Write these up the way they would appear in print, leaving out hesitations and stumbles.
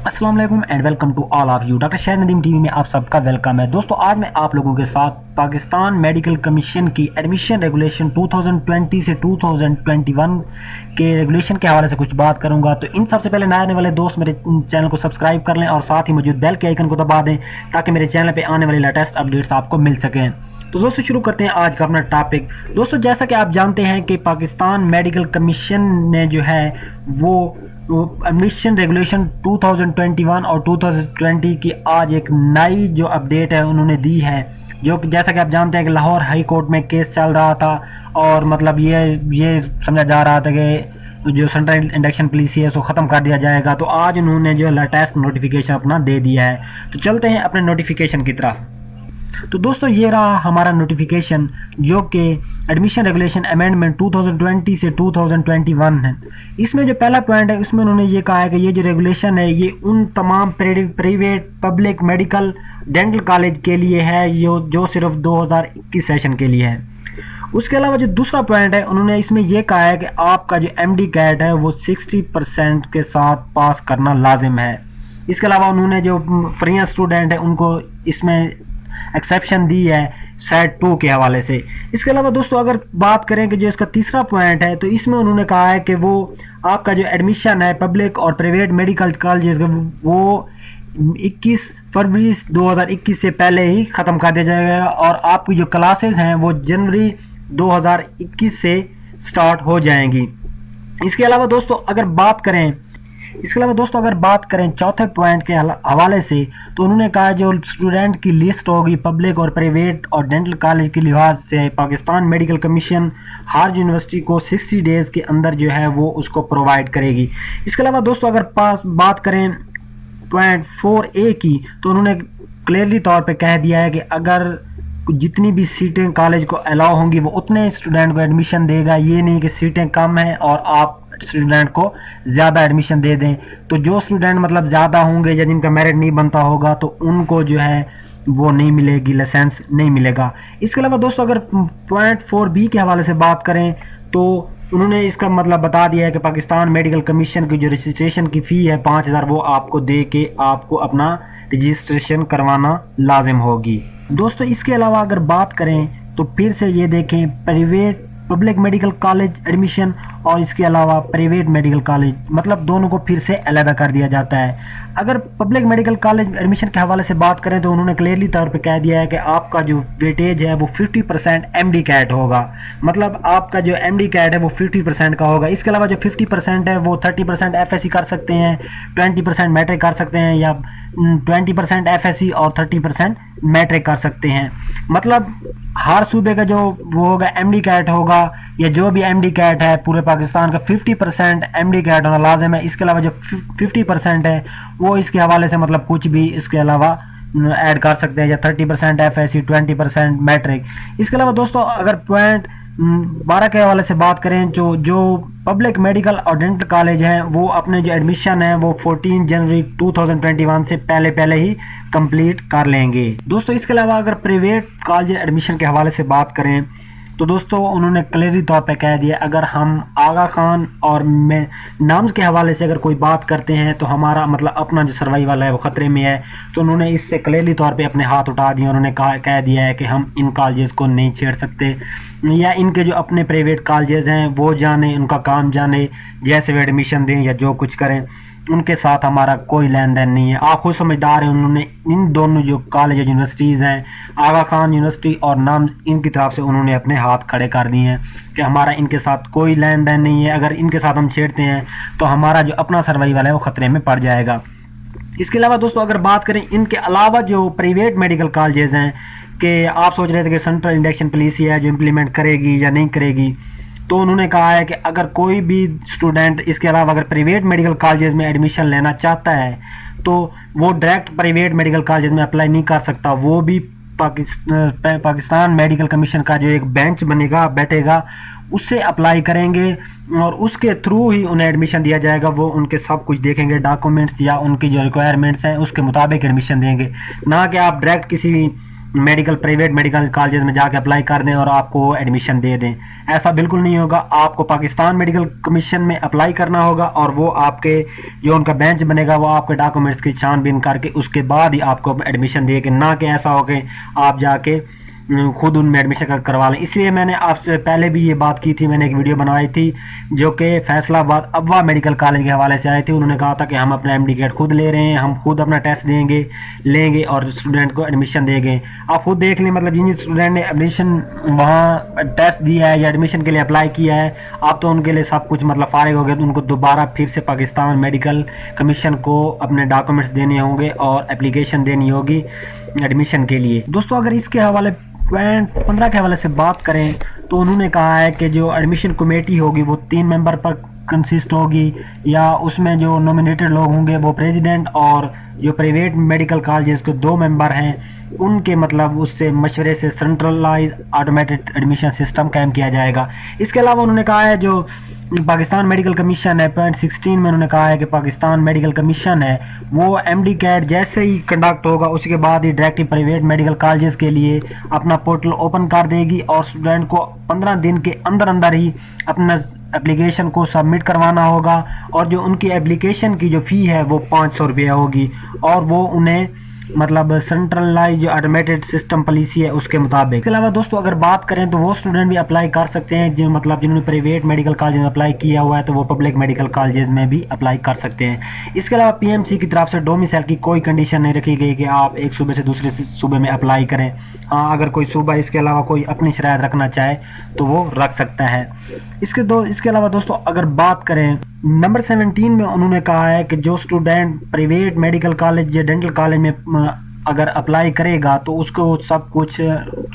अस्सलाम वालेकुम and welcome to all of you. Doctor Shahid Nadeem TV में आप सबका वेलकम है। दोस्तों आज मैं आप लोगों के साथ पाकिस्तान मेडिकल कमीशन की एडमिशन रेगुलेशन 2020 से 2021 के रेगुलेशन के हवाले से कुछ बात करूंगा। तो इन सबसे पहले नए आने वाले दोस्त मेरे चैनल को सब्सक्राइब कर लें और साथ ही मौजूद बेल के आइकन को दबा दें ताकि मेरे चैनल पर आने वाले लेटेस्ट अपडेट्स आपको मिल सकें। तो दोस्तों शुरू करते हैं आज का अपना टॉपिक। दोस्तों जैसा कि आप जानते हैं कि पाकिस्तान मेडिकल कमीशन ने जो है वो एडमिशन रेगुलेशन 2021 और 2020 की आज एक नई जो अपडेट है उन्होंने दी है। जो जैसा कि आप जानते हैं कि लाहौर हाई कोर्ट में केस चल रहा था और मतलब ये समझा जा रहा था कि जो सेंट्रल इंडक्शन पॉलिसी है उसको ख़त्म कर दिया जाएगा। तो आज उन्होंने जो लेटेस्ट नोटिफिकेशन अपना दे दिया है। तो चलते हैं अपने नोटिफिकेशन की तरफ। तो दोस्तों ये रहा हमारा नोटिफिकेशन जो कि एडमिशन रेगुलेशन अमेंडमेंट 2020 से 2021 है। इसमें जो पहला पॉइंट है उसमें उन्होंने ये कहा है कि ये जो रेगुलेशन है ये उन तमाम private public medical dental college के लिए है जो सिर्फ 2021 सेशन के लिए है। उसके अलावा जो दूसरा पॉइंट है उन्होंने इसमें यह कहा है कि आपका जो MD कैट है वो 60% के साथ पास करना लाजिम है। इसके अलावा उन्होंने जो फ्री स्टूडेंट है उनको इसमें एक्सेप्शन दी है साइड 2 के हवाले से। इसके अलावा दोस्तों अगर बात करें कि जो इसका तीसरा पॉइंट है तो इसमें उन्होंने कहा है कि वो आपका जो एडमिशन है पब्लिक और प्राइवेट मेडिकल कॉलेज वो 21 फरवरी 2021 से पहले ही ख़त्म कर दिया जाएगा और आपकी जो क्लासेस हैं वो जनवरी 2021 से स्टार्ट हो जाएंगी। इसके अलावा दोस्तों अगर बात करें चौथे पॉइंट के हवाले से तो उन्होंने कहा जो स्टूडेंट की लिस्ट होगी पब्लिक और प्राइवेट और डेंटल कॉलेज के लिहाज से पाकिस्तान मेडिकल कमीशन हर यूनिवर्सिटी को 60 डेज़ के अंदर जो है वो उसको प्रोवाइड करेगी। इसके अलावा दोस्तों अगर बात करें पॉइंट 4A की तो उन्होंने क्लियरली तौर पे कह दिया है कि अगर जितनी भी सीटें कॉलेज को अलाउ होंगी वो उतने स्टूडेंट को एडमिशन देगा। ये नहीं कि सीटें कम हैं और आप स्टूडेंट को ज़्यादा एडमिशन दे दें। तो जो स्टूडेंट मतलब ज़्यादा होंगे या जिनका मेरिट नहीं बनता होगा तो उनको जो है वो नहीं मिलेगी, लाइसेंस नहीं मिलेगा। इसके अलावा दोस्तों अगर पॉइंट 4B के हवाले से बात करें तो उन्होंने इसका मतलब बता दिया है कि पाकिस्तान मेडिकल कमीशन की जो रजिस्ट्रेशन की फ़ी है 5000 वो आपको दे के आपको अपना रजिस्ट्रेशन करवाना लाजिम होगी। दोस्तों इसके अलावा अगर बात करें तो फिर से ये देखें private public medical college admission और इसके अलावा प्राइवेट मेडिकल कॉलेज मतलब दोनों को फिर से अलग कर दिया जाता है। अगर पब्लिक मेडिकल कॉलेज एडमिशन के हवाले से बात करें तो उन्होंने क्लियरली तौर पे कह दिया है कि आपका जो वेटेज है वो 50% MD कैट होगा। मतलब आपका जो MD कैट है वो 50% का होगा। इसके अलावा जो 50% है वो 30% FSC कर सकते हैं, 20% मैट्रिक कर सकते हैं या 20% FSC और 30% मैट्रिक कर सकते हैं। मतलब हर सूबे का जो वो होगा MD कैट होगा या जो भी MD कैट है पूरे पाकिस्तान का 50% MD कैट होना लाजिम है। इसके अलावा जो 50% है वो इसके हवाले से मतलब कुछ भी इसके अलावा ऐड कर सकते हैं या 30% FSC 20% मैट्रिक। इसके अलावा दोस्तों अगर पॉइंट 12 के हवाले से बात करें जो पब्लिक मेडिकल और डेंटल कॉलेज हैं वो अपने जो एडमिशन है वो 14 जनवरी 2021 से पहले ही कंप्लीट कर लेंगे। दोस्तों इसके अलावा अगर प्राइवेट कॉलेज एडमिशन के हवाले से बात करें तो दोस्तों उन्होंने क्लियरली तौर पे कह दिया अगर हम आगा खान और नाम्स के हवाले से अगर कोई बात करते हैं तो हमारा मतलब अपना जो सर्वाइवल है वो ख़तरे में है। तो उन्होंने इससे क्लियरली तौर पे अपने हाथ उठा दिए। उन्होंने कह दिया है कि हम इन कॉलेजेस को नहीं छेड़ सकते या इनके जो अपने प्राइवेट कॉलेजेस हैं वो जाने, उनका काम जाने, जैसे वे एडमिशन दें या जो कुछ करें उनके साथ हमारा कोई लेन देन नहीं है। आप खुद समझदार हैं। उन्होंने इन दोनों जो कॉलेज यूनिवर्सिटीज़ हैं आगा खान यूनिवर्सिटी और नाम्स इनकी तरफ से उन्होंने अपने हाथ खड़े कर दिए हैं कि हमारा इनके साथ कोई लेन देन नहीं है। अगर इनके साथ हम छेड़ते हैं तो हमारा जो अपना सर्वाइवल है वो ख़तरे में पड़ जाएगा। इसके अलावा दोस्तों अगर बात करें इनके अलावा जो प्राइवेट मेडिकल कॉलेजेस हैं कि आप सोच रहे थे कि सेंट्रल इंडक्शन पॉलिसी है जो इम्प्लीमेंट करेगी या नहीं करेगी, तो उन्होंने कहा है कि अगर कोई भी स्टूडेंट इसके अलावा अगर प्राइवेट मेडिकल कॉलेजेस में एडमिशन लेना चाहता है तो वो डायरेक्ट प्राइवेट मेडिकल कॉलेजेस में अप्लाई नहीं कर सकता। वो भी पाकिस्तान मेडिकल कमीशन का जो एक बेंच बैठेगा उससे अप्लाई करेंगे और उसके थ्रू ही उन्हें एडमिशन दिया जाएगा। वो उनके सब कुछ देखेंगे, डॉक्यूमेंट्स या उनकी जो रिक्वायरमेंट्स हैं उसके मुताबिक एडमिशन देंगे, ना कि आप डायरेक्ट किसी मेडिकल प्राइवेट मेडिकल कॉलेजेस में जाके अप्लाई कर दें और आपको एडमिशन दे दें। ऐसा बिल्कुल नहीं होगा। आपको पाकिस्तान मेडिकल कमीशन में अप्लाई करना होगा और वो आपके जो उनका बेंच बनेगा वो आपके डॉक्यूमेंट्स की छानबीन करके उसके बाद ही आपको एडमिशन देगा, ना कि ऐसा हो कि आप जाके खुद उनमें एडमिशन करवा लें। इसलिए मैंने आपसे पहले भी ये बात की थी, मैंने एक वीडियो बनवाई थी जो कि फैसलाबाद अब्वा मेडिकल कॉलेज के हवाले से आई थी। उन्होंने कहा था कि हम अपना एमडी कैट खुद ले रहे हैं, हम खुद अपना टेस्ट लेंगे और स्टूडेंट को एडमिशन देंगे। आप खुद देख लें, मतलब जिन स्टूडेंट ने एडमिशन वहाँ टेस्ट दिया है या एडमिशन के लिए अप्लाई किया है, आप तो उनके लिए सब कुछ मतलब फारिग हो गया, तो उनको दोबारा फिर से पाकिस्तान मेडिकल कमीशन को अपने डॉक्यूमेंट्स देने होंगे और एप्लीकेशन देनी होगी एडमिशन के लिए। दोस्तों अगर इसके हवाले पॉइंट 15 के हवाले से बात करें तो उन्होंने कहा है कि जो एडमिशन कमेटी होगी वो 3 मेंबर पर कंसिस्ट होगी, या उसमें जो नॉमिनेटेड लोग होंगे वो प्रेसिडेंट और जो प्राइवेट मेडिकल कॉलेजेस के 2 मेंबर हैं उनके मतलब उससे मशवरे से सेंट्रलाइज ऑटोमेटेड एडमिशन सिस्टम कायम किया जाएगा। इसके अलावा उन्होंने कहा है जो पाकिस्तान मेडिकल कमीशन है, पॉइंट 16 में उन्होंने कहा है कि पाकिस्तान मेडिकल कमीशन है वो एमडी कैट जैसे ही कंडक्ट होगा उसके बाद ही डायरेक्टली प्राइवेट मेडिकल कॉलेजेस के लिए अपना पोर्टल ओपन कर देगी और स्टूडेंट को 15 दिन के अंदर अंदर ही अपना एप्लीकेशन को सबमिट करवाना होगा और जो उनकी एप्लीकेशन की जो फ़ी है वो 500 रुपया होगी और वो उन्हें मतलब सेंट्रलाइज जो ऑटोमेटेड सिस्टम पॉलिसी है उसके मुताबिक। इसके अलावा दोस्तों अगर बात करें तो वो स्टूडेंट भी अप्लाई कर सकते हैं जो मतलब जिन्होंने प्राइवेट मेडिकल कॉलेज में अप्लाई किया हुआ है तो वो पब्लिक मेडिकल कॉलेजेस में भी अप्लाई कर सकते हैं। इसके अलावा पीएमसी की तरफ से डोमिसाइल की कोई कंडीशन नहीं रखी गई कि आप एक सूबे से दूसरे सूबे में अप्लाई करें। हाँ, अगर कोई सूबा इसके अलावा कोई अपनी शरायत रखना चाहे तो वो रख सकता है। इसके अलावा दोस्तों अगर बात करें नंबर 17 में उन्होंने कहा है कि जो स्टूडेंट प्राइवेट मेडिकल कॉलेज या डेंटल कॉलेज में अगर अप्लाई करेगा तो उसको सब कुछ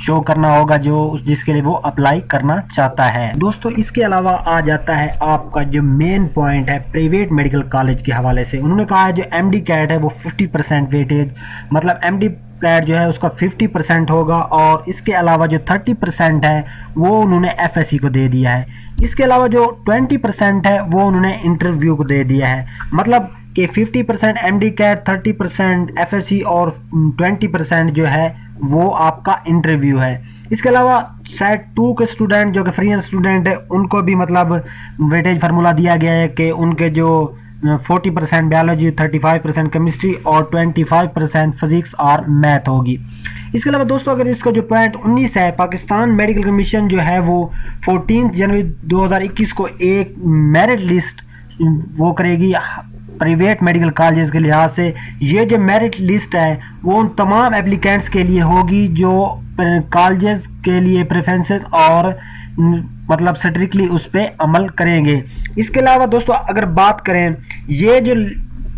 शो करना होगा जो जिसके लिए वो अप्लाई करना चाहता है। दोस्तों इसके अलावा आ जाता है आपका जो मेन पॉइंट है प्राइवेट मेडिकल कॉलेज के हवाले से। उन्होंने कहा है जो एमडी कैट है वो 50% वेटेज मतलब एमडी कैट जो है उसका 50% होगा और इसके अलावा जो 30% है वो उन्होंने एफएससी को दे दिया है। इसके अलावा जो 20% है वो उन्होंने इंटरव्यू को दे दिया है, मतलब कि 50% एमडी कैट, 30% एफएससी और 20% जो है वो आपका इंटरव्यू है। इसके अलावा सेट 2 के स्टूडेंट जो कि फ्री स्टूडेंट है उनको भी मतलब वेटेज फार्मूला दिया गया है कि उनके जो 40% बायोलॉजी, 35% केमिस्ट्री और 25% फिजिक्स और मैथ होगी। इसके अलावा दोस्तों अगर इसका जो पॉइंट 19 है, पाकिस्तान मेडिकल कमीशन जो है वो 14 जनवरी 2021 को एक मेरिट लिस्ट वो करेगी प्राइवेट मेडिकल कॉलेजेस के लिहाज से। ये जो मेरिट लिस्ट है वो उन तमाम एप्लीकेंट्स के लिए होगी जो कॉलेजेस के लिए प्रेफरेंसेस और मतलब स्ट्रिक्टली उस पर अमल करेंगे। इसके अलावा दोस्तों अगर बात करें ये जो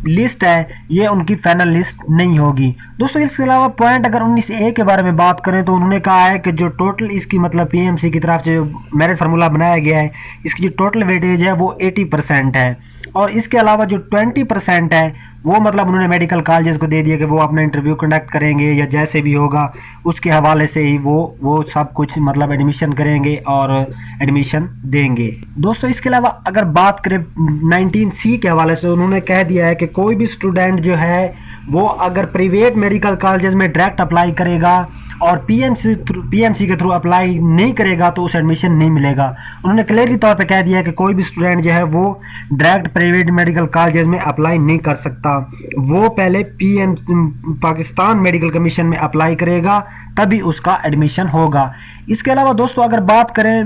लिस्ट है ये उनकी फाइनल लिस्ट नहीं होगी। दोस्तों इसके अलावा पॉइंट अगर 19A के बारे में बात करें तो उन्होंने कहा है कि जो टोटल इसकी मतलब पीएमसी की तरफ से जो मेरिट फार्मूला बनाया गया है इसकी जो टोटल वेटेज है वो 80% है और इसके अलावा जो 20% है वो मतलब उन्होंने मेडिकल कॉलेजेस को दे दिया कि वो अपना इंटरव्यू कंडक्ट करेंगे या जैसे भी होगा उसके हवाले से ही वो सब कुछ मतलब एडमिशन करेंगे और एडमिशन देंगे। दोस्तों इसके अलावा अगर बात करें 19C के हवाले से उन्होंने कह दिया है कि कोई भी स्टूडेंट जो है वो अगर प्राइवेट मेडिकल कॉलेजेस में डायरेक्ट अप्लाई करेगा और पीएमसी के थ्रू अप्लाई नहीं करेगा तो उसे एडमिशन नहीं मिलेगा। उन्होंने क्लियरली तौर पे कह दिया है कि कोई भी स्टूडेंट जो है वो डायरेक्ट प्राइवेट मेडिकल कॉलेजेस में अप्लाई नहीं कर सकता, वो पहले पाकिस्तान मेडिकल कमीशन में अप्लाई करेगा तभी उसका एडमिशन होगा। इसके अलावा दोस्तों अगर बात करें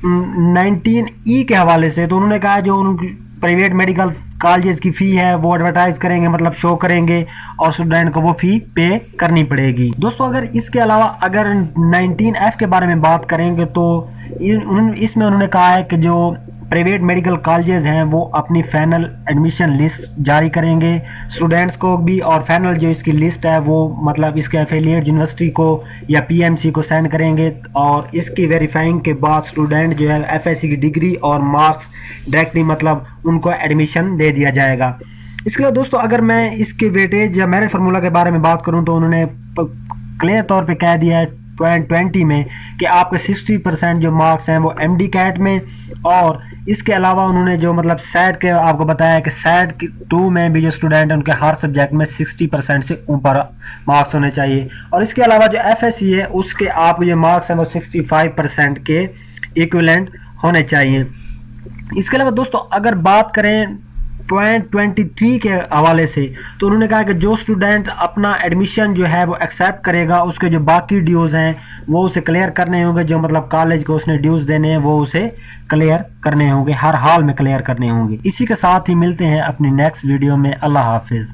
19E के हवाले से तो उन्होंने कहा जो प्राइवेट मेडिकल कॉलेजेस की फ़ी है वो एडवर्टाइज करेंगे मतलब शो करेंगे और स्टूडेंट को वो फ़ी पे करनी पड़ेगी। दोस्तों अगर इसके अलावा अगर 19F के बारे में बात करेंगे तो इसमें उन्होंने कहा है कि जो प्राइवेट मेडिकल कॉलेजेस हैं वो अपनी फाइनल एडमिशन लिस्ट जारी करेंगे स्टूडेंट्स को भी और फाइनल जो इसकी लिस्ट है वो मतलब इसके एफिलिएट यूनिवर्सिटी को या पीएमसी को सेंड करेंगे और इसकी वेरीफाइंग के बाद स्टूडेंट जो है एफएससी की डिग्री और मार्क्स डायरेक्टली मतलब उनको एडमिशन दे दिया जाएगा। इसके लिए दोस्तों अगर मैं इसके वेटेज या मेरिट फार्मूला के बारे में बात करूं तो उन्होंने क्लियर तौर पे कह दिया है पॉइंट 20 में कि आपके 60% जो मार्क्स हैं वो एमडी कैट में और इसके अलावा उन्होंने जो मतलब सैट के आपको बताया कि सैट 2 में भी जो स्टूडेंट हैं उनके हर सब्जेक्ट में 60% से ऊपर मार्क्स होने चाहिए। और इसके अलावा जो FSC है उसके आप ये मार्क्स हैं वो 65% के इक्विवेलेंट होने चाहिए। इसके अलावा दोस्तों अगर बात करें पॉइंट 23 के हवाले से, तो उन्होंने कहा कि जो स्टूडेंट अपना एडमिशन जो है वो एक्सेप्ट करेगा उसके जो बाकी ड्यूज़ हैं वो उसे क्लियर करने होंगे, जो मतलब कॉलेज को उसने ड्यूज़ देने हैं वो उसे क्लियर करने होंगे, हर हाल में क्लियर करने होंगे। इसी के साथ ही मिलते हैं अपनी नेक्स्ट वीडियो में। अल्लाह हाफिज़।